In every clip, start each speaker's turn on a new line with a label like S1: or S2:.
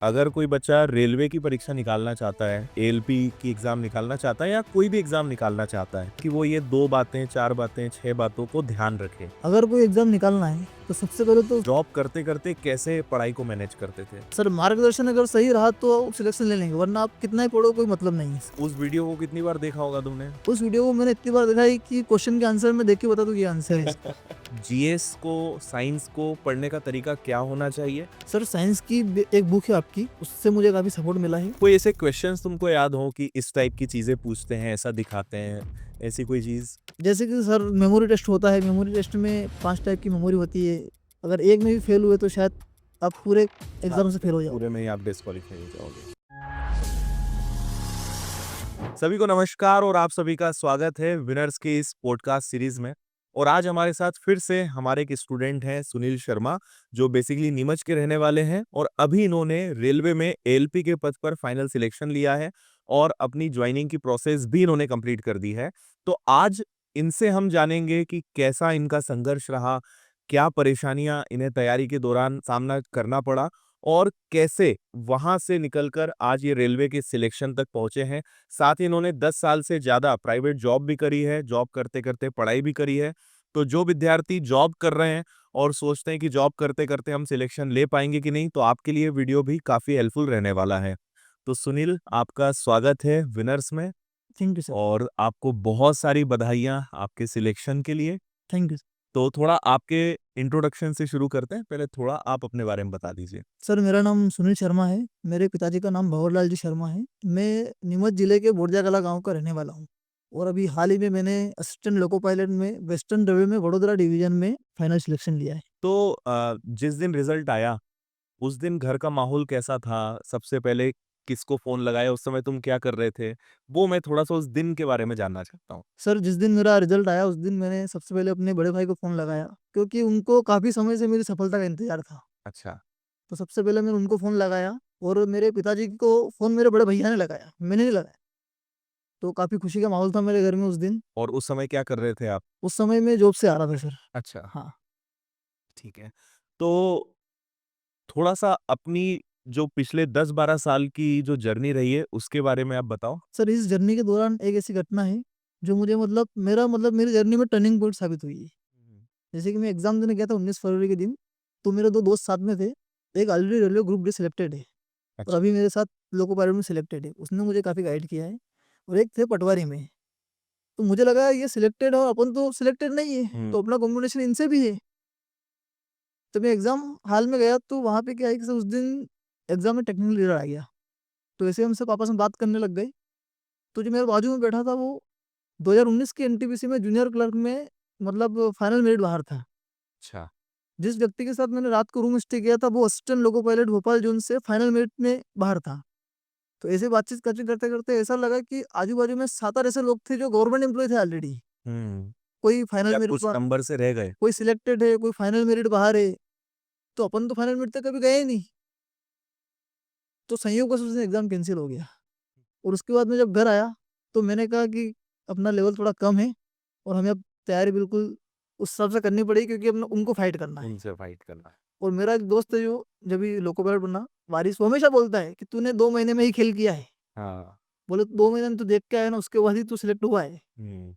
S1: अगर कोई बच्चा रेलवे की परीक्षा निकालना चाहता है, एएलपी की एग्जाम निकालना चाहता है या कोई भी एग्जाम निकालना चाहता है कि वो ये 2 बातें, 4 बातें, 6 बातों को ध्यान रखे।
S2: अगर कोई एग्जाम निकालना है तो सबसे पहले तो
S1: जॉब करते-करते कैसे पढ़ाई को मैनेज करते थे?
S2: सर मार्गदर्शन अगर सही रहा तो सिलेक्शन ले लेंगे, वरना आप कितना ही पढ़ो कोई मतलब नहीं है।
S1: उस वीडियो को कितनी बार देखा होगा तुमने?
S2: उस वीडियो को मैंने इतनी बार देखा है कि क्वेश्चन के आंसर में देख के बता दूं ये आंसर है इसका।
S1: जीएस को, साइंस को पढ़ने का तरीका क्या होना चाहिए?
S2: सर साइंस की एक बुक है आपकी, उससे मुझे काफी सपोर्ट मिला है।
S1: कोई ऐसे क्वेश्चंस तुमको याद हो कि इस टाइप की चीजें पूछते हैं, ऐसा दिखाते हैं, ऐसी कोई चीज?
S2: जैसे कि सर मेमोरी टेस्ट होता है, मेमोरी टेस्ट में 5 टाइप की मेमोरी होती है। अगर एक में भी फेल हुए तो शायद आप पूरे एग्जाम से फेल हो जाओ।
S1: पूरे में ही आप डिस्क्वालीफाई हो जाओगे। सभी को नमस्कार और आप सभी का स्वागत है विनर्स के इस पॉडकास्ट सीरीज में। और आज हमारे साथ फिर से हमारे एक स्टूडेंट हैं सुनील शर्मा, जो बेसिकली नीमच के रहने वाले हैं और अभी इन्होंने रेलवे में एएलपी के पद पर फाइनल सिलेक्शन लिया है और अपनी ज्वाइनिंग की प्रोसेस भी इन्होंने कंप्लीट कर दी है। तो आज इनसे हम जानेंगे कि कैसा इनका संघर्ष रहा, क्या परेशानियां इन्हें तैयारी के दौरान सामना करना पड़ा और कैसे वहां से निकलकर आज ये रेलवे के सिलेक्शन तक पहुंचे हैं। साथ ही इन्होंने 10 साल से ज़्यादा प्राइवेट जॉब भी करी है, जॉब करते-करते पढ़ाई भी करी है। तो जो विद्यार्थी जॉब कर रहे हैं और सोचते हैं कि जॉब करते-करते हम सिलेक्शन ले पाएँगे कि नहीं, तो आपके लिए वीडियो भी काफ़ी हेल्पफुल रहने वाला है। तो सुनील, आपका स्वागत है विनर्स में
S2: थैंक यू सर।
S1: और आपको बहुत सारी बधाइयाँ आपके सिलेक्शन के लिए।
S2: थैंक यू
S1: तो थोड़ा आपके इंट्रोडक्शन से शुरू करते हैं। पहले थोड़ा आप अपने बारे में बता दीजिए।
S2: सर। मेरा नाम सुनील शर्मा है। मेरे पिताजी का नाम भंवरलाल जी शर्मा है। मैं नीमच जिले के बोरजा कला गांव का रहने वाला हूँ। और अभी हाल ही में मैंने असिस्टेंट लोको पायलट में वेस्टर्न रेलवे में वडोदरा डिवीजन में फाइनल सिलेक्शन लिया है।
S1: तो जिस दिन रिजल्ट आया, उस दिन घर का माहौल कैसा था? सबसे पहले किसको फ़ोन लगाया? उस समय तुम क्या कर रहे थे? वो मैं थोड़ा-सा उस दिन के बारे में जानना चाहता हूँ।
S2: सर जिस दिन मेरा रिजल्ट आया उस दिन मैंने सबसे पहले अपने बड़े भाई को फ़ोन लगाया, क्योंकि उनको काफ़ी समय से मेरी सफलता का इंतजार था।
S1: अच्छा।
S2: तो सबसे पहले मैंने उनको फ़ोन लगाया और मेरे पिताजी को फ़ोन मेरे बड़े भैया ने लगाया, मैंने नहीं लगाया। तो काफ़ी खुशी का माहौल था मेरे घर में उस दिन।
S1: और उस समय क्या कर रहे थे आप?
S2: उस समय मैं जॉब से आ रहा था सर।
S1: अच्छा,
S2: हाँ।
S1: ठीक है। तो थोड़ा-सा अपनी जो पिछले 10-12 साल की जो जर्नी रही है, उसके बारे में आप बताओ?
S2: सर इस जर्नी के दौरान एक ऐसी घटना है जो मुझे मेरी जर्नी में टर्निंग पॉइंट साबित हुई है।
S1: हुँ।
S2: जैसे कि मैं एग्जाम देने गया था 19 फरवरी के दिन, तो मेरे 2 दोस्त साथ में थे। एक already railway group D selected है और
S1: अच्छा।
S2: अभी मेरे साथ लोको पायलट में सिलेक्टेड है। उसने मुझे काफ़ी गाइड किया है। और एक थे पटवारी में। तो मुझे लगा ये सिलेक्टेड है और अपन तो सिलेक्टेड नहीं है,
S1: हुँ।
S2: तो अपना कॉम्बिनेशन इनसे भी है। तो मैं एग्जाम हॉल में गया तो वहाँ पे क्या है कि सर उस दिन एग्जाम में टेक्निकल एरर आ गया। तो ऐसे हमसे आपस में बात करने लग गए। तो जो मेरे बाजू में बैठा था वो 2019 के एनटीपीसी में जूनियर क्लर्क में फाइनल मेरिट बाहर था।
S1: अच्छा।
S2: जिस व्यक्ति के साथ मैंने रात को रूम स्टे किया था वो assistant loco pilot Bhopal zone से फाइनल मेरिट में बाहर था। तो ऐसे बातचीत करते करते करते ऐसा लगा कि आजू बाजू में 7 ऐसे लोग थे जो गवर्नमेंट एम्प्लॉय थे ऑलरेडी।
S1: हुँ।
S2: कोई फाइनल
S1: या
S2: मेरिट
S1: कुछ नंबर से रह गए?
S2: कोई सिलेक्टेड है, कोई फाइनल मेरिट बाहर है। तो अपन तो फाइनल मेरिट तक कभी गए ही नहीं। तो संयोगवश उस दिन एग्जाम कैंसिल हो गया। और उसके बाद मैं जब घर आया तो मैंने कहा कि अपना लेवल थोड़ा कम है और हमें अब तैयारी बिल्कुल उस हिसाब से करनी पड़ेगी, क्योंकि अपना उनको फाइट करना है।
S1: उनसे फाइट करना है।
S2: और मेरा एक दोस्त है जो जब भी लोको पायलट बना, वारिस, वो हमेशा बोलता है कि तूने 2 महीने में ही खेल किया है।
S1: हाँ।
S2: बोले 2 महीने में तू देख के आया ना, उसके बाद ही तू सिलेक्ट हुआ है।
S1: हुँ।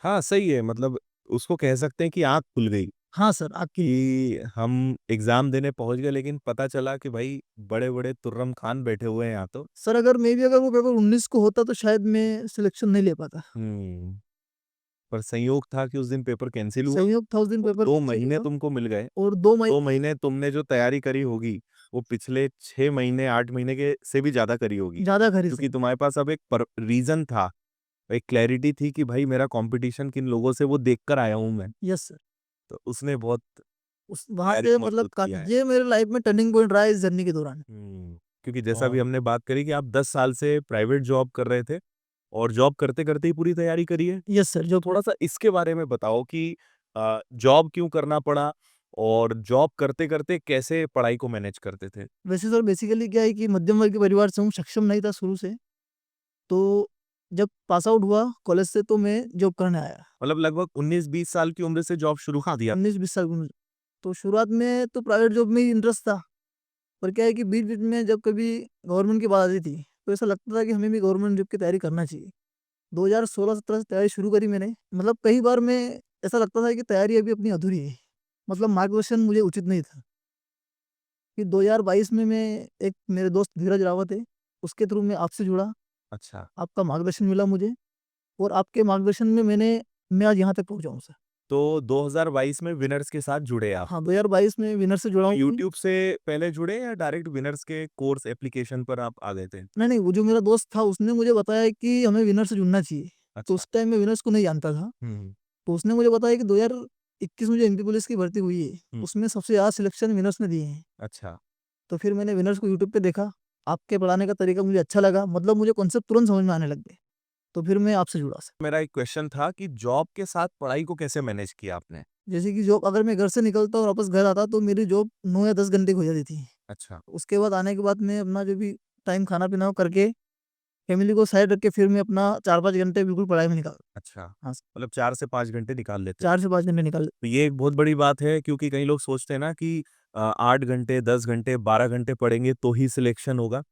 S1: हाँ, सही है, मतलब उसको कह सकते हैं कि आँख खुल गई
S2: हाँ सर, आपकी।
S1: कि हम एग्ज़ाम देने पहुँच गए, लेकिन पता चला कि भाई बड़े-बड़े तुर्रम खान बैठे हुए हैं यहाँ तो।
S2: सर अगर वो पेपर 19 को होता तो शायद मैं सिलेक्शन नहीं ले पाता।
S1: हुँ। पर संयोग था कि उस दिन पेपर कैंसल हुआ
S2: संयोग था उस दिन
S1: और
S2: पेपर
S1: 2
S2: कैंसिल
S1: महीने
S2: हुआ।
S1: तुमको मिल गए।
S2: और 2
S1: 2
S2: महीने
S1: महीने तुमने जो तैयारी करी होगी, वो पिछले 6 महीने, 8 महीने के से भी ज़्यादा करी होगी।
S2: ज़्यादा खरी सर।
S1: क्योंकि तुम्हारे पास अब एक रीज़न था, एक क्लैरिटी थी कि भाई मेरा कॉम्पिटिशन किन लोगों से वो देख कर आया हूँ मैं।
S2: Yes sir.
S1: तो उसने बहुत
S2: उस वहाँ
S1: तैयारी
S2: से
S1: को मजबूत
S2: का
S1: किया है।
S2: ये मेरे लाइफ में टर्निंग पॉइंट रहा है इस जर्नी के दौरान।
S1: क्योंकि जैसा भी
S2: हाँ।
S1: हमने बात करी कि आप 10 साल से प्राइवेट जॉब कर रहे थे और जॉब करते-करते ही पूरी तैयारी करी है।
S2: Yes sir.
S1: तो थोड़ा-सा इसके बारे में बताओ कि जॉब क्यों करना पड़ा और जॉब करते-करते कैसे पढ़ाई को मैनेज करते थे?
S2: वैसे सर बेसिकली क्या है कि मध्यम वर्ग के परिवार से हूँ, सक्षम नहीं था शुरू से। तो जब पास आउट हुआ कॉलेज से तो मैं जॉब करने आया।
S1: मतलब लगभग 19-20 साल की उम्र से जॉब शुरू कर दिया।
S2: 19-20 साल की उम्र। तो शुरुआत में तो प्राइवेट जॉब में ही इंटरेस्ट था। पर क्या है कि बीच-बीच में जब कभी गवर्नमेंट की बात आती थी, तो ऐसा लगता था कि हमें भी गवर्नमेंट जॉब की तैयारी करना चाहिए। 2016-17 से तैयारी शुरू करी मैंने। मतलब कई बार मैं ऐसा लगता था कि तैयारी अभी अपनी अधूरी है। मतलब मार्गदर्शन मुझे उचित नहीं था। फिर 2022 में मैं एक मेरे दोस्त धीरज रावत है, उसके थ्रू मैं आपसे जुड़ा,
S1: अच्छा।
S2: आपका मार्गदर्शन मिला मुझे और आपके मार्गदर्शन में मैं आज यहाँ तक पहुँचा हूँ सर।
S1: तो 2022 में विनर्स के साथ जुड़े आप।
S2: हाँ, 2022 में विनर से जुड़ा हूँ।
S1: यूट्यूब से पहले जुड़े या डायरेक्ट विनर्स के कोर्स एप्लीकेशन पर आप आ गए थे?
S2: नहीं, वो जो मेरा दोस्त था उसने मुझे बताया कि हमें विनर से जुड़ना चाहिए। तो
S1: अच्छा।
S2: उस टाइम मैं विनर्स को नहीं जानता था।
S1: हुँ,
S2: तो उसने मुझे बताया कि 2021 में जो एमपी पुलिस की भर्ती हुई है,
S1: हुँ।
S2: उसमें सबसे ज़्यादा सिलेक्शन विनर्स ने दिए हैं।
S1: अच्छा।
S2: तो फिर मैंने विनर्स को यूट्यूब पे देखा, आपके पढ़ाने का तरीका मुझे अच्छा लगा, मतलब मुझे कॉन्सेप्ट तुरंत समझ में आने लग गए। तो फिर मैं आपसे जुड़ा सर।
S1: मेरा एक क्वेश्चन था कि जॉब के साथ पढ़ाई को कैसे मैनेज किया आपने?
S2: जैसे कि जॉब अगर मैं घर से निकलता और वापस घर आता तो मेरी जॉब 9 या 10 घंटे की हो जाती थी।
S1: अच्छा।
S2: उसके बाद आने के बाद मैं अपना जो भी टाइम खाना-पीना वो करके, फैमिली को साइड रख के फिर मैं अपना 4-5 घंटे बिल्कुल पढ़ाई में निकाल।
S1: अच्छा,
S2: हाँ, सर।
S1: मतलब 4 से 5 घंटे निकाल लेते।
S2: 4 से 5 घंटे निकाल।
S1: तो ये एक बहुत बड़ी बात है क्योंकि कई लोग सोचते हैं ना कि 8 घंटे, 10 घंटे, 12 घंटे पढ़ेंगे तो ही सिलेक्शन होगा।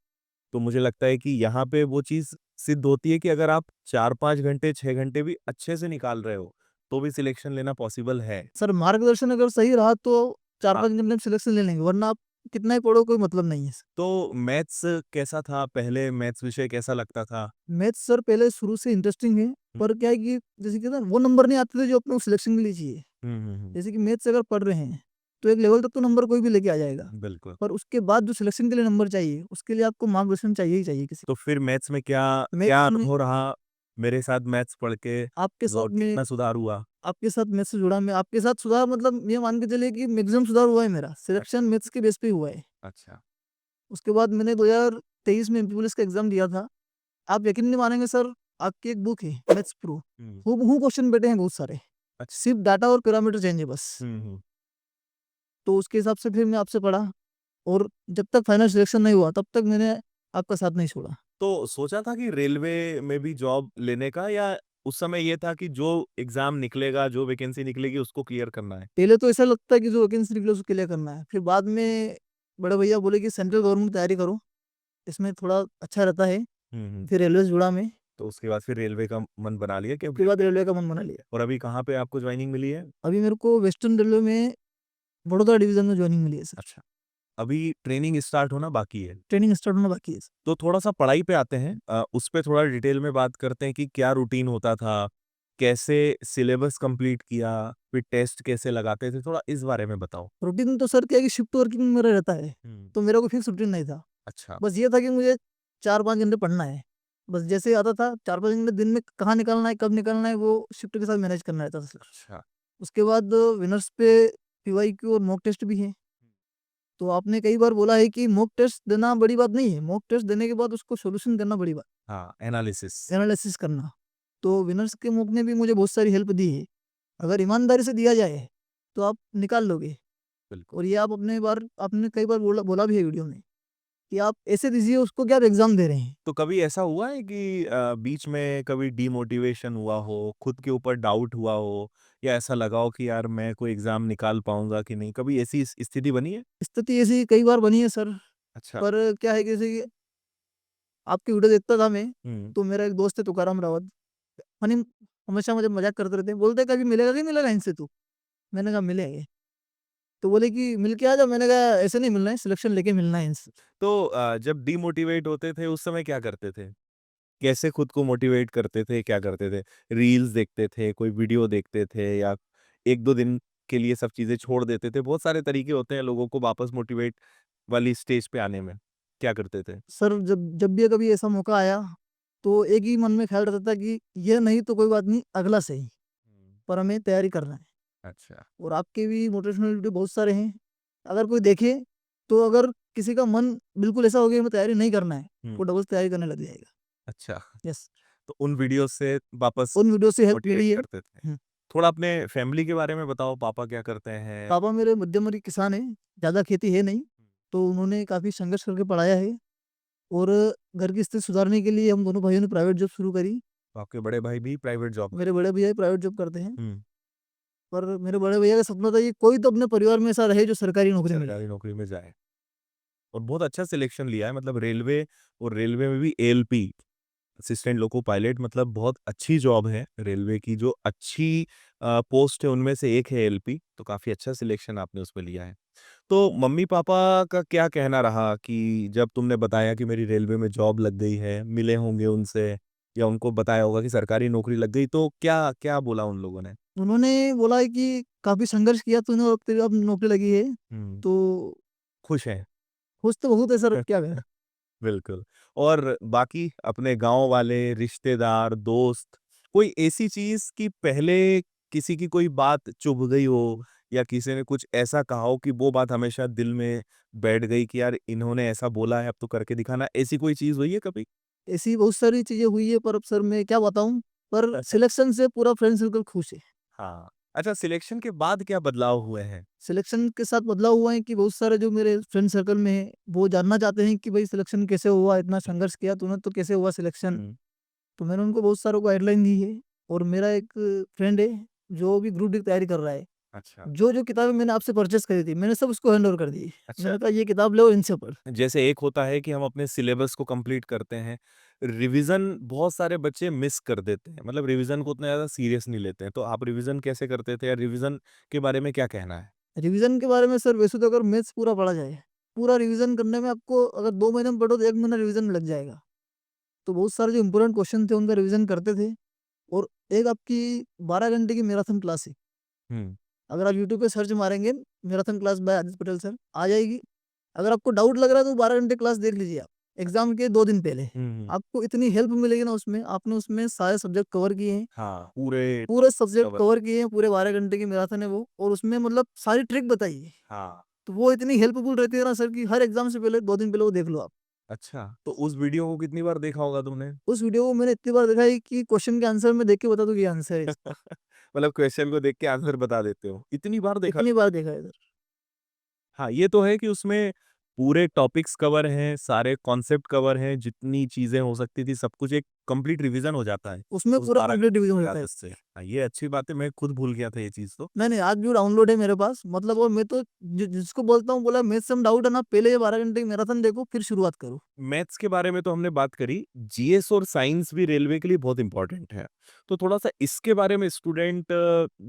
S1: तो मुझे लगता है कि यहाँ पे वो चीज़ सिद्ध होती है कि अगर आप 4-5 घंटे, 6 घंटे भी अच्छे से निकाल रहे हो, तो भी सिलेक्शन लेना पॉसिबल है।
S2: सर मार्गदर्शन अगर सही रहा तो
S1: हाँ।
S2: 4-5 घंटे में सिलेक्शन ले लेंगे, वरना आप कितना ही पढ़ो कोई मतलब नहीं है।
S1: तो मैथ्स कैसा था? पहले मैथ्स विषय कैसा लगता था?
S2: मैथ्स सर पहले शुरू से इंटरेस्टिंग है,
S1: हुँ,
S2: पर क्या है कि जैसे कि ना वो नंबर नहीं आते थे जो अपने को सिलेक्शन के लिए चाहिए।
S1: हुँ, हुँ, हुँ।
S2: जैसे कि मैथ्स अगर पढ़ रहे हैं, तो एक लेवल तक तो नंबर कोई भी लेके आ जाएगा।
S1: बिल्कुल।
S2: पर उसके बाद जो सिलेक्शन के लिए नंबर चाहिए, उसके लिए आपको मार्गदर्शन चाहिए ही चाहिए किसी।
S1: तो फिर मैथ्स में क्या क्या
S2: मैथ्स में
S1: अनुभव रहा? मेरे साथ मैथ्स पढ़ के
S2: आपके साथ
S1: और
S2: में
S1: कितना सुधार हुआ?
S2: आपके साथ मैथ्स से जुड़ा, मैं आपके साथ सुधार मतलब ये मान के चलिए कि मैक्सिमम सुधार हुआ है मेरा। सिलेक्शन मैथ्स के बेस पे ही हुआ है।
S1: अच्छा।
S2: उसके बाद मैंने 2023 में एमपी पुलिस का एग्ज़ाम दिया था। आप यकीन नहीं मानेंगे सर, आपकी एक बुक है मैथ्स प्रो,
S1: हुँ।
S2: हूबहू क्वेश्चन बैठे हैं बहुत सारे।
S1: अच्छा।
S2: सिर्फ़ डाटा और पैरामीटर चेंज है बस।
S1: हुँ, हुँ।
S2: तो उसके हिसाब से फिर मैं आपसे पढ़ा और जब तक फाइनल सिलेक्शन नहीं हुआ तब तक मैंने आपका साथ नहीं छोड़ा।
S1: तो सोचा था कि रेलवे में भी जॉब लेने का या उस समय ये था कि जो एग्ज़ाम निकलेगा, जो वैकेंसी निकलेगी उसको क्लियर करना है?
S2: पहले तो ऐसा लगता है कि जो वैकेंसी निकले उसको क्लियर करना है। फिर बाद में बड़े भैया बोले कि सेंट्रल गवर्नमेंट की तैयारी करो, इसमें थोड़ा अच्छा रहता है।
S1: हुँ, हुँ।
S2: फिर रेलवे से जुड़ा मैं,
S1: तो उसके बाद फिर रेलवे का मन बना लिया कि अब
S2: उसके बाद रेलवे का मन बना लिया।
S1: और अभी कहाँ पे आपको जॉइनिंग मिली है?
S2: अभी मेरे को वेस्टर्न रेलवे में बड़ौदा डिवीज़न में जॉइनिंग मिली है सर।
S1: अच्छा। अभी ट्रेनिंग स्टार्ट होना बाकी है।
S2: ट्रेनिंग स्टार्ट होना बाकी है सर।
S1: तो थोड़ा-सा पढ़ाई पे आते हैं। उस पे थोड़ा डिटेल में बात करते हैं कि क्या रूटीन होता था? कैसे सिलेबस कंप्लीट किया? फिर टेस्ट कैसे लगाते थे? थोड़ा इस बारे में बताओ।
S2: रूटीन तो सर क्या है कि शिफ्ट वर्किंग मेरा रहता है,
S1: हुँ।
S2: तो मेरा कोई फिक्स रूटीन नहीं था।
S1: अच्छा।
S2: बस ये था कि मुझे 4-5 घंटे पढ़ना है। बस जैसे ही आता था 4-5 घंटे दिन में कहाँ निकालना है, कब निकालना है, वो शिफ्ट के साथ मैनेज करना रहता था सर।
S1: अच्छा।
S2: उसके बाद विनर्स पे पीवाईक्यू और मॉक टेस्ट भी है। तो आपने कई बार बोला है कि मॉक टेस्ट देना बड़ी बात नहीं है, मॉक टेस्ट देने के बाद उसको सॉल्यूशन करना बड़ी बात,
S1: हाँ, एनालिसिस।
S2: एनालिसिस करना। तो विनर्स के मॉक ने भी मुझे बहुत सारी हेल्प दी है। अगर ईमानदारी से दिया जाए, तो आप निकाल लोगे।
S1: बिल्कुल।
S2: और ये आप आपने कई बार बोला बोला भी है वीडियो में कि आप ऐसे दीजिए उसको कि आप एग्ज़ाम दे रहे हैं।
S1: तो कभी ऐसा हुआ है कि बीच में कभी डीमोटिवेशन हुआ हो, खुद के ऊपर डाउट हुआ हो या ऐसा लगा हो कि यार मैं कोई एग्ज़ाम निकाल पाऊँगा कि नहीं? कभी ऐसी स्थिति बनी है?
S2: स्थिति ऐसी कई बार बनी है सर,
S1: अच्छा।
S2: पर क्या है कि जैसे कि आपकी वीडियो देखता था मैं,
S1: हुँ।
S2: तो मेरा एक दोस्त है तुकाराम रावत, फनी हमेशा मुझे मज़ाक करते रहते हैं, बोलते कभी मिलेगा कि मिलेगा इनसे तू? मैंने कहा मिलेंगे। तो बोले कि मिल के आ जाओ, मैंने कहा ऐसे नहीं मिलना है, सिलेक्शन लेके मिलना है इनसे।
S1: तो जब डीमोटिवेट होते थे उस समय क्या करते थे? कैसे खुद को मोटिवेट करते थे, क्या करते थे? रील्स देखते थे, कोई वीडियो देखते थे या 1-2 दिन के लिए सब चीज़ें छोड़ देते थे? बहुत सारे तरीके होते हैं लोगों को वापस मोटिवेट वाली स्टेज पे आने में। क्या करते थे?
S2: सर जब जब भी कभी ऐसा मौका आया, तो एक ही मन में ख़्याल रहता था कि ये नहीं तो कोई बात नहीं, अगला सही,
S1: हुँ।
S2: पर हमें तैयारी करना है।
S1: अच्छा।
S2: और आपके भी मोटिवेशनल वीडियो बहुत सारे हैं। अगर कोई देखे, तो अगर किसी का मन बिल्कुल ऐसा हो गया हमें तैयारी नहीं करना है,
S1: हुँ।
S2: वो डबल तैयारी करने लग जाएगा।
S1: अच्छा।
S2: यस,
S1: तो उन वीडियो से वापस
S2: उन वीडियो से हेल्प
S1: मोटिवेट
S2: मिली है।
S1: करते थे।
S2: हुँ,
S1: थोड़ा अपने फैमिली के बारे में बताओ, पापा क्या करते हैं?
S2: पापा मेरे मध्यम वर्गीय किसान हैं, ज़्यादा खेती है नहीं, तो उन्होंने काफ़ी संघर्ष करके पढ़ाया है और घर की स्थिति सुधारने के लिए हम दोनों भाइयों ने प्राइवेट जॉब शुरू करी।
S1: आपके बड़े भाई भी प्राइवेट जॉब
S2: मेरे बड़े भैया प्राइवेट जॉब करते हैं,
S1: हुँ।
S2: पर मेरे बड़े भैया का सपना था कि कोई तो अपने परिवार में ऐसा रहे जो सरकारी नौकरी में रहे।
S1: सरकारी नौकरी में जाए। और बहुत अच्छा सिलेक्शन लिया है, मतलब रेलवे, और रेलवे में भी एएलपी, असिस्टेंट लोको पायलट, मतलब बहुत अच्छी जॉब है। रेलवे की जो अच्छी पोस्ट है उनमें से एक है एएलपी, तो काफ़ी अच्छा सिलेक्शन आपने उसमें लिया है। तो मम्मी-पापा का क्या कहना रहा कि जब तुमने बताया कि मेरी रेलवे में जॉब लग गई है, मिले होंगे उनसे या उनको बताया होगा कि सरकारी नौकरी लग गई, तो क्या क्या बोला उन लोगों ने?
S2: उन्होंने बोला है कि काफ़ी संघर्ष किया तूने और तेरी अब नौकरी लगी है,
S1: हुँ,
S2: तो
S1: खुश हैं।
S2: खुश तो बहुत है सर, क्या कहें।
S1: बिल्कुल। और बाकी अपने गाँव वाले, रिश्तेदार, दोस्त, कोई ऐसी चीज़ कि पहले किसी की कोई बात चुभ गई हो या किसी ने कुछ ऐसा कहा हो कि वो बात हमेशा दिल में बैठ गई कि यार इन्होंने ऐसा बोला है, अब तो करके दिखाना, ऐसी कोई चीज़ हुई है कभी?
S2: ऐसी बहुत सारी चीज़ें हुई है, पर अब सर मैं क्या बताऊँ, पर सिलेक्शन से पूरा फ्रेंड सर्कल खुश है।
S1: हाँ। अच्छा, सिलेक्शन के बाद क्या बदलाव हुए हैं?
S2: सिलेक्शन के साथ बदलाव हुआ है कि बहुत सारे जो मेरे फ्रेंड सर्कल में हैं, वो जानना चाहते हैं कि भाई सिलेक्शन कैसे हुआ? इतना संघर्ष किया तूने तो कैसे हुआ सिलेक्शन?
S1: हुँ।
S2: तो मैंने उनको बहुत सारों को गाइडलाइन दी है। और मेरा एक फ्रेंड है, जो अभी ग्रुप डी की तैयारी कर रहा है।
S1: अच्छा।
S2: जो किताबें मैंने आपसे परचेज़ करी थी, मैंने सब उसको हैंड ओवर कर दी।
S1: अच्छा।
S2: मैंने कहा ये किताब लो, इनसे पढ़।
S1: जैसे एक होता है कि हम अपने सिलेबस को कंप्लीट करते हैं, रिवीजन बहुत सारे बच्चे मिस कर देते हैं, मतलब रिवीजन को उतना ज़्यादा सीरियस नहीं लेते हैं, तो आप रिवीजन कैसे करते थे या रिवीजन के बारे में क्या कहना है?
S2: रिवीजन के बारे में सर, वैसे तो अगर मैथ्स पूरा पढ़ा जाए, पूरा रिवीजन करने में आपको अगर 2 महीने में पढ़ो तो 1 महीना रिवीजन में लग जाएगा। तो बहुत सारे जो इम्पोर्टेंट क्वेश्चन थे उनका रिवीजन करते थे। और एक आपकी 12 घंटे की मैराथन क्लास है।
S1: हुँ।
S2: अगर आप यूट्यूब पे सर्च मारेंगे marathon class by Aditya Patel sir, आ जाएगी। अगर आपको डाउट लग रहा है तो 12 घंटे क्लास देख लीजिए आप, एग्ज़ाम के 2 दिन पहले।
S1: हुँ, हुँ।
S2: आपको इतनी हेल्प मिलेगी ना उसमें, आपने उसमें सारे सब्जेक्ट कवर किए हैं,
S1: हाँ, पूरे
S2: पूरे सब्जेक्ट
S1: कवर।
S2: कवर किए हैं, पूरे 12 घंटे की मैराथन है वो, और उसमें मतलब सारी ट्रिक बताई है।
S1: हाँ।
S2: तो वो इतनी हेल्पफुल रहती है ना सर कि हर एग्ज़ाम से पहले 2 दिन पहले वो देख लो आप।
S1: अच्छा, तो उस वीडियो को कितनी बार देखा होगा तुमने?
S2: उस वीडियो को मैंने इतनी बार देखा है कि क्वेश्चन के आंसर मैं देख के बता दूँ कि ये आंसर है इसका।
S1: मतलब क्वेश्चन को देख के आंसर बता देते हो, इतनी बार देखा?
S2: इतनी बार देखा है सर।
S1: हाँ, ये तो है कि उसमें पूरे टॉपिक्स कवर हैं, सारे कॉन्सेप्ट कवर हैं, जितनी चीज़ें हो सकती थी, सब कुछ एक कंप्लीट रिवीजन हो जाता है,
S2: उसमें
S1: उस
S2: पूरा
S1: 12
S2: कंप्लीट
S1: घंटे
S2: डिवीज़न हो
S1: की
S2: जाता है।
S1: आदत से। हाँ, ये अच्छी बात है, मैं खुद भूल गया था ये चीज़ तो।
S2: नहीं, नहीं, आज भी डाउनलोड है मेरे पास, मतलब। और मैं तो जिसको बोलता हूँ, बोला मैथ्स में डाउट है ना, पहले ये 12 घंटे की मैराथन देखो, फिर शुरुआत करो।
S1: मैथ्स के बारे में तो हमने बात करी, जीएस और साइंस भी रेलवे के लिए बहुत इम्पोर्टेंट है। तो थोड़ा-सा इसके बारे में स्टूडेंट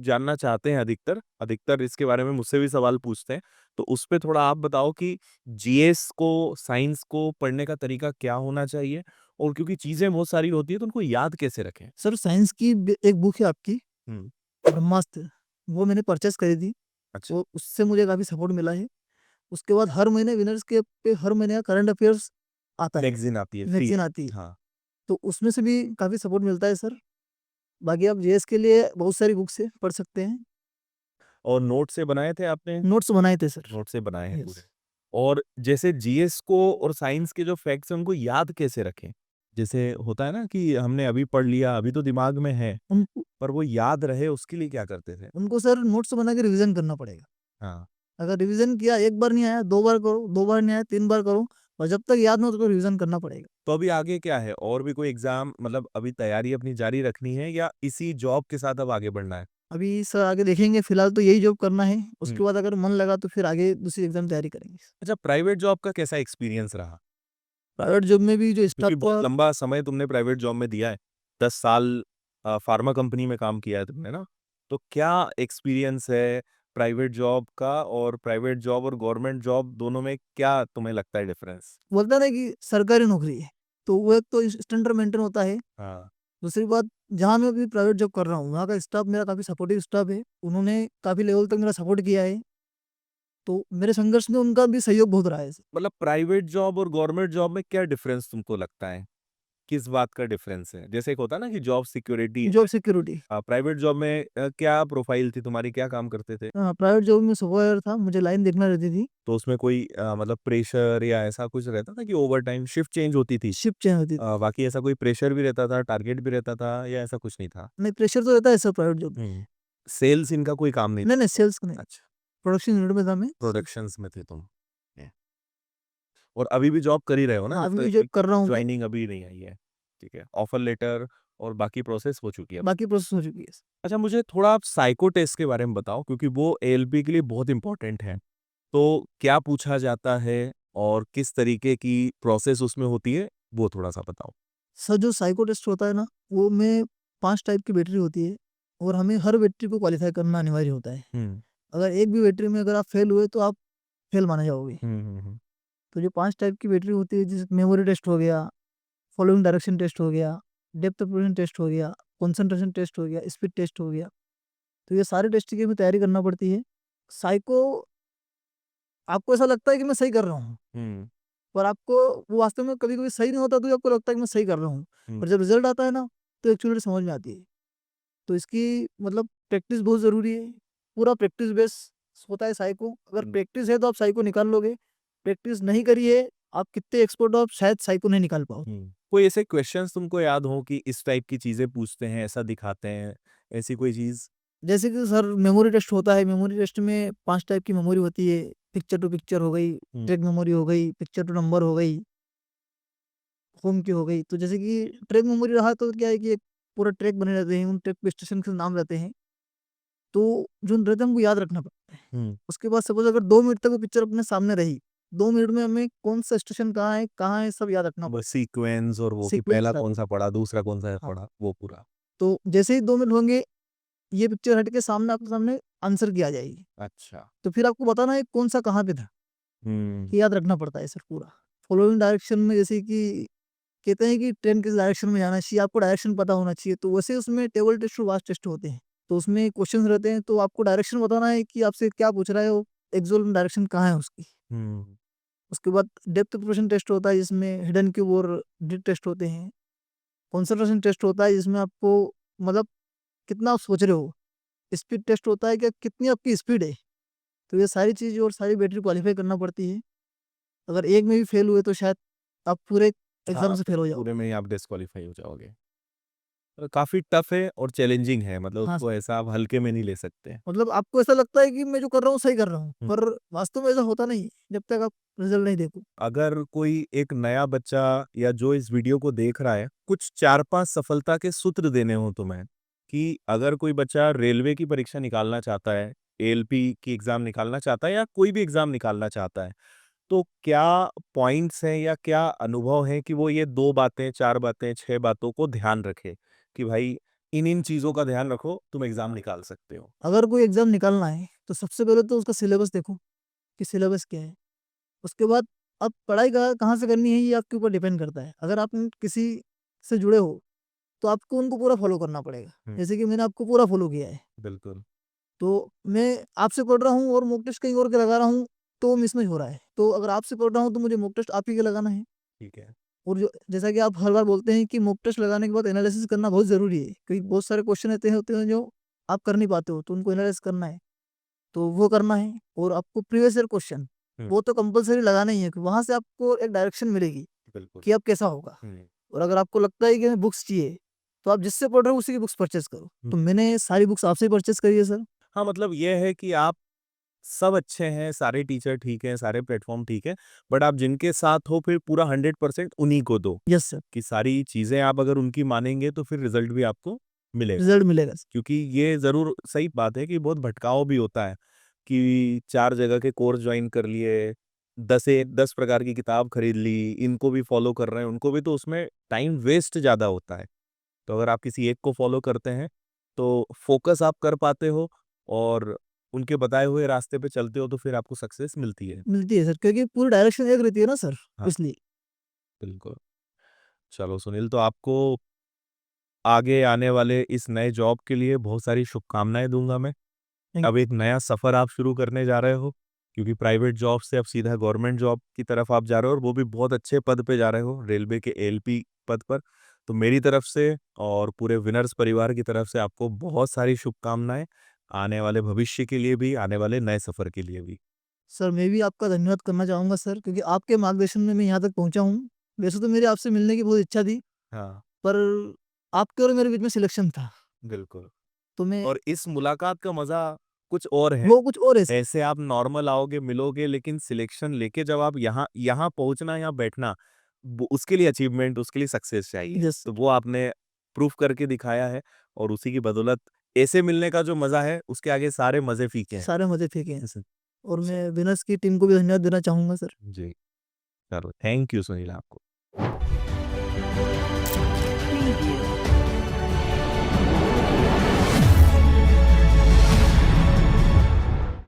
S1: जानना चाहते हैं अधिकतर, अधिकतर इसके बारे में मुझसे भी सवाल पूछते हैं। तो उस पे थोड़ा आप बताओ कि जीएस को, साइंस को पढ़ने का तरीका क्या होना चाहिए? और क्योंकि चीज़ें बहुत सारी होती हैं, तो उनको याद कैसे रखें?
S2: सर साइंस की एक बुक है आपकी,
S1: हुँ,
S2: ब्रह्मास्त्र, वो मैंने परचेज़ करी थी।
S1: अच्छा।
S2: वो उससे मुझे काफ़ी सपोर्ट मिला है। उसके बाद हर महीने विनर्स के पे हर महीने का करंट अफेयर्स आता है,
S1: मैगज़ीन आती है, फ्री
S2: मैगज़ीन
S1: है।
S2: आती है।
S1: हाँ,
S2: तो उसमें से भी काफ़ी सपोर्ट मिलता है सर। बाकी आप जीएस के लिए बहुत सारी बुक्स है, पढ़ सकते हैं।
S1: और नोट से बनाए थे आपने?
S2: नोट्स बनाए थे सर।
S1: नोट से बनाए हैं पूरे।
S2: यस।
S1: और जैसे जीएस को और साइंस के जो फैक्ट्स हैं उनको याद कैसे रखें? जैसे होता है ना कि हमने अभी पढ़ लिया, अभी तो दिमाग में है,
S2: उनको
S1: पर वो याद रहे उसके लिए क्या करते थे?
S2: उनको सर नोट्स बना के रिवीजन करना पड़ेगा।
S1: हाँ,
S2: अगर रिवीजन किया, 1 बार नहीं आया, 2 बार करो, 2 बार नहीं आया, 3 बार करो, और जब तक याद ना हो तो रिवीजन करना पड़ेगा।
S1: तो अभी आगे क्या है? और भी कोई एग्ज़ाम, मतलब अभी तैयारी अपनी जारी रखनी है या इसी जॉब के साथ अब आगे बढ़ना है?
S2: अभी सर आगे देखेंगे, फिलहाल तो यही जॉब करना है,
S1: हुँ।
S2: उसके बाद अगर मन लगा तो फिर आगे दूसरी एग्ज़ाम तैयारी करेंगे।
S1: अच्छा, प्राइवेट जॉब का कैसा एक्सपीरियंस रहा?
S2: प्राइवेट जॉब में भी जो स्टाफ
S1: क्योंकि बहुत
S2: का
S1: लंबा समय तुमने प्राइवेट जॉब में दिया है, 10 साल फार्मा कंपनी में काम किया है तुमने ना? तो क्या एक्सपीरियंस है प्राइवेट जॉब का, और प्राइवेट जॉब और गवर्नमेंट जॉब दोनों में क्या तुम्हें लगता है डिफरेंस?
S2: बोलता है ना कि सरकारी नौकरी है, तो वो एक तो स्टैंडर्ड मेंटेन होता है।
S1: हाँ।
S2: दूसरी बात, जहाँ मैं अभी प्राइवेट जॉब कर रहा हूँ, वहाँ का स्टाफ मेरा काफ़ी सपोर्टिव स्टाफ है। उन्होंने काफ़ी लेवल तक मेरा सपोर्ट किया है, तो मेरे संघर्ष में उनका भी सहयोग बहुत रहा है।
S1: मतलब प्राइवेट जॉब और गवर्नमेंट जॉब में क्या डिफरेंस तुमको लगता है? किस बात का डिफरेंस है? जैसे एक होता है ना कि जॉब सिक्योरिटी
S2: जॉब
S1: है,
S2: सिक्योरिटी।
S1: प्राइवेट जॉब में क्या प्रोफाइल थी तुम्हारी, क्या काम करते थे?
S2: प्राइवेट जॉब में सुपरवाइज़र था, मुझे लाइन देखना रहती थी।
S1: तो उसमें कोई मतलब प्रेशर या ऐसा कुछ रहता था कि ओवरटाइम शिफ्ट चेंज होती थी?
S2: शिफ्ट चेंज होती थी।
S1: बाकी ऐसा कोई प्रेशर भी रहता था, टारगेट भी रहता था या ऐसा कुछ नहीं था?
S2: नहीं, प्रेशर तो रहता है सर प्राइवेट जॉब में।
S1: हुँ। सेल्स इनका कोई काम नहीं
S2: नहीं,
S1: था?
S2: नहीं, सेल्स का नहीं।
S1: अच्छा,
S2: प्रोडक्शन यूनिट में था मैं।
S1: प्रोडक्शंस में थे तुम। ए और अभी भी जॉब कर ही रहे हो ना?
S2: हाँ,
S1: जब
S2: अभी
S1: तक
S2: भी जॉब
S1: एक
S2: कर रहा हूँ मैं।
S1: जॉइनिंग अभी नहीं आई है। ठीक है, ऑफर लेटर और बाकी प्रोसेस हो चुकी है अब।
S2: बाकी प्रोसेस हो चुकी है।
S1: अच्छा, मुझे थोड़ा आप साइको टेस्ट के बारे में बताओ, क्योंकि वो एएलपी के लिए बहुत इम्पोर्टेंट है। तो क्या पूछा जाता है? और किस तरीके की प्रोसेस उसमें होती है, वो थोड़ा-सा बताओ?
S2: सर जो साइको टेस्ट होता है ना, वो में 5 टाइप की बैटरी होती है और हमें हर बैटरी को क्वालीफाई करना अनिवार्य होता है।
S1: हुँ।
S2: अगर एक भी बैटरी में अगर आप फेल हुए तो आप फेल माने जाओगे।
S1: हुँ, हुँ, हुँ।
S2: तो जो 5 टाइप की बैटरी होती है, जैसे मेमोरी टेस्ट हो गया, फॉलोइंग डायरेक्शन टेस्ट हो गया, डेप्थ परसेप्शन टेस्ट हो गया, कंसंट्रेशन टेस्ट हो गया, स्पीड टेस्ट हो गया। तो ये सारे टेस्ट की हमें तैयारी करना पड़ती है। साइको आपको ऐसा लगता है कि मैं सही कर रहा हूँ,
S1: हुँ,
S2: पर आपको वो वास्तव में कभी-कभी सही नहीं होता, तो ये आपको लगता है कि मैं सही कर रहा हूँ।
S1: हुँ,
S2: पर जब रिज़ल्ट आता है ना, तो एक्चुअली समझ में आती है। तो इसकी मतलब प्रैक्टिस बहुत ज़रूरी है। पूरा प्रैक्टिस बेस होता है साइको। अगर
S1: हुँ,
S2: प्रैक्टिस है तो आप साइको निकाल लोगे, प्रैक्टिस नहीं करी है, आप कितने एक्सपर्ट हो, आप शायद साइको नहीं निकाल पाओ।
S1: हुँ। कोई ऐसे क्वेश्चन्स तुमको याद हो कि इस टाइप की चीज़ें पूछते हैं, ऐसा दिखाते हैं, ऐसी कोई चीज़?
S2: जैसे कि सर मेमोरी टेस्ट होता है, मेमोरी टेस्ट में 5 टाइप की मेमोरी होती है। पिक्चर टू पिक्चर हो गई,
S1: हुँ,
S2: ट्रैक मेमोरी हो गई, पिक्चर टू नंबर हो गई, होम की हो गई। तो जैसे कि ट्रैक मेमोरी रहा तो क्या है कि एक पूरा ट्रैक बने रहते हैं, उन ट्रैक पे स्टेशन के नाम रहते हैं। तो जो रहता है हमको याद रखना पड़ता है।
S1: हुँ।
S2: उसके बाद सपोज़ अगर 2 मिनट तक वो पिक्चर अपने सामने रही, 2 मिनट में हमें कौन-सा स्टेशन कहाँ है, सब याद रखना
S1: बस
S2: पड़ता
S1: सीक्वेंस और वो
S2: है।
S1: कि
S2: सीक्वेंस
S1: पहला
S2: रहता है।
S1: कौन-सा पढ़ा, दूसरा कौन-सा
S2: हाँ,
S1: पढ़ा, वो पूरा।
S2: तो जैसे ही 2 मिनट होंगे, ये पिक्चर हट के सामने आपके सामने आंसर की आ जाएगी।
S1: अच्छा।
S2: तो फिर आपको बताना है कौन-सा कहाँ पे था,
S1: हुँ,
S2: ये याद रखना पड़ता है सर पूरा। फॉलोइंग डायरेक्शन में जैसे कि कहते हैं कि ट्रेन किस डायरेक्शन में जाना चाहिए, आपको डायरेक्शन पता होना चाहिए। तो वैसे उसमें टेबल टेस्ट और वाच टेस्ट होते हैं। तो उसमें क्वेश्चंस रहते हैं, तो आपको डायरेक्शन बताना है कि आपसे क्या पूछ रहा है वो, एक्चुअल में डायरेक्शन कहाँ है उसकी।
S1: हुँ,
S2: उसके बाद डेप्थ परसेप्शन टेस्ट होता है, जिसमें हिडन क्यूब और डीप टेस्ट होते हैं। कंसंट्रेशन टेस्ट होता है, जिसमें आपको मतलब कितना आप सोच रहे हो। स्पीड टेस्ट होता है कि कितनी आपकी स्पीड है। तो ये सारी चीज़ और सारी बैटरी क्वालीफाई करना पड़ती है। अगर एक में भी फेल हुए तो शायद आप पूरे एग्जाम
S1: हाँ,
S2: से
S1: फिर
S2: फेल हो
S1: पूरे
S2: जाओगे।
S1: में ही आप डिस्क्वालीफाई हो जाओगे। काफ़ी टफ है और चैलेंजिंग है, मतलब
S2: हाँ,
S1: उसको ऐसा आप हल्के में नहीं ले सकते।
S2: मतलब आपको ऐसा लगता है कि मैं जो कर रहा हूँ सही कर रहा हूँ,
S1: हुँ।
S2: पर वास्तव में ऐसा होता नहीं है, जब तक आप रिजल्ट नहीं देखो।
S1: अगर कोई एक नया बच्चा या जो इस वीडियो को देख रहा है, कुछ 4-5 सफलता के सूत्र देने हो तुम्हें, कि अगर कोई बच्चा रेलवे की परीक्षा निकालना चाहता है, एएलपी की एग्ज़ाम निकालना चाहता है या कोई भी एग्ज़ाम निकालना चाहता है, तो क्या पॉइंट्स हैं या क्या अनुभव है कि वो ये 2 बातें, 4 बातें, 6 बातों को ध्यान रखे, कि भाई इन-इन चीज़ों का ध्यान रखो, तुम एग्ज़ाम निकाल सकते हो?
S2: अगर कोई एग्जाम निकालना है, तो सबसे पहले तो उसका सिलेबस देखो कि सिलेबस क्या है। उसके बाद अब पढ़ाई कहाँ से करनी है, ये आपके ऊपर डिपेंड करता है। अगर आप किसी से जुड़े हो, तो आपको उनको पूरा फॉलो करना पड़ेगा।
S1: हुँ,
S2: जैसे कि मैंने आपको पूरा फॉलो किया है।
S1: बिल्कुल।
S2: तो मैं आपसे पढ़ रहा हूँ और मॉक टेस्ट कहीं और के लगा रहा हूँ, तो मिसमैच हो रहा है। तो अगर आपसे पढ़ रहा हूँ, तो मुझे मॉक टेस्ट आप ही के लगाना है।
S1: ठीक है।
S2: और जो जैसा कि आप हर बार बोलते हैं कि मॉक टेस्ट लगाने के बाद एनालिसिस करना बहुत ज़रूरी है, क्योंकि बहुत सारे क्वेश्चन ऐसे होते हैं जो आप कर नहीं पाते हो, तो उनको एनालाइज़ करना है, तो वो करना है। और आपको प्रीवियस ईयर क्वेश्चन,
S1: हुँ,
S2: वो तो कंपल्सरी लगाना ही है, कि वहाँ से आपको एक डायरेक्शन मिलेगी
S1: बिल्कुल।
S2: कि अब कैसा होगा।
S1: हुँ,
S2: और अगर आपको लगता है कि हमें बुक्स चाहिए, तो आप जिससे पढ़ रहे हो उसी की बुक्स परचेज़ करो।
S1: हुँ।
S2: तो मैंने सारी बुक्स आपसे ही परचेज़ करी है सर।
S1: हाँ, मतलब ये है कि आप सब अच्छे हैं, सारे टीचर ठीक हैं, सारे प्लेटफ़ॉर्म ठीक है, बट आप जिनके साथ हो फिर पूरा 100% उन्हीं को दो,
S2: यस सर,
S1: कि सारी चीज़ें आप अगर उनकी मानेंगे तो फिर रिज़ल्ट भी आपको मिलेगा।
S2: रिज़ल्ट मिलेगा सर।
S1: क्योंकि ये ज़रूर सही बात है कि बहुत भटकाव भी होता है, कि 4 जगह के कोर्स जॉइन कर लिए, 10 प्रकार की किताब खरीद ली, इनको भी फ़ॉलो कर रहे हैं, उनको भी, तो उसमें टाइम वेस्ट ज़्यादा होता है। तो अगर आप किसी एक को फ़ॉलो करते हैं, तो फ़ोकस आप कर पाते हो और उनके बताए हुए रास्ते पे चलते हो तो फिर आपको सक्सेस मिलती है।
S2: मिलती है सर, क्योंकि पूरी डायरेक्शन एक रहती है ना सर,
S1: हाँ,
S2: इसलिए।
S1: बिल्कुल। चलो सुनील, तो आपको आगे आने वाले इस नए जॉब के लिए बहुत सारी शुभकामनाएँ दूँगा मैं।
S2: थैंक
S1: अब एक नया सफ़र आप शुरू करने जा रहे हो, क्योंकि प्राइवेट जॉब से अब सीधा गवर्नमेंट जॉब की तरफ आप जा रहे हो और वो भी बहुत अच्छे पद पे जा रहे हो, रेलवे के एएलपी पद पर। तो मेरी तरफ से और पूरे विनर्स परिवार की तरफ से आपको बहुत सारी शुभकामनाएँ, आने वाले भविष्य के लिए भी, आने वाले नए सफ़र के लिए भी।
S2: सर, मैं भी आपका धन्यवाद करना चाहूँगा सर, क्योंकि आपके मार्गदर्शन में मैं यहाँ तक पहुँचा हूँ। वैसे तो मेरी आपसे मिलने की बहुत इच्छा थी,
S1: हाँ,
S2: पर आपके और मेरे बीच में सिलेक्शन था।
S1: बिल्कुल।
S2: तो मैं
S1: और इस मुलाकात का मज़ा कुछ और है।
S2: वो कुछ और है सर।
S1: ऐसे आप नॉर्मल आओगे, मिलोगे, लेकिन सिलेक्शन लेके जब आप यहाँ यहाँ पहुँचना, यहाँ बैठना, वो उसके लिए अचीवमेंट, उसके लिए सक्सेस चाहिए।
S2: यस,
S1: तो वो आपने प्रूफ करके दिखाया है और उसी की बदौलत ऐसे मिलने का जो मज़ा है, उसके आगे सारे मज़े फीके हैं।
S2: सारे मज़े फेंके हैं
S1: जी।
S2: सर। और मैं विनर्स की टीम को भी धन्यवाद देना चाहूँगा सर।
S1: जी। चलो थैंक यू सुनील आपको।
S3: Preview.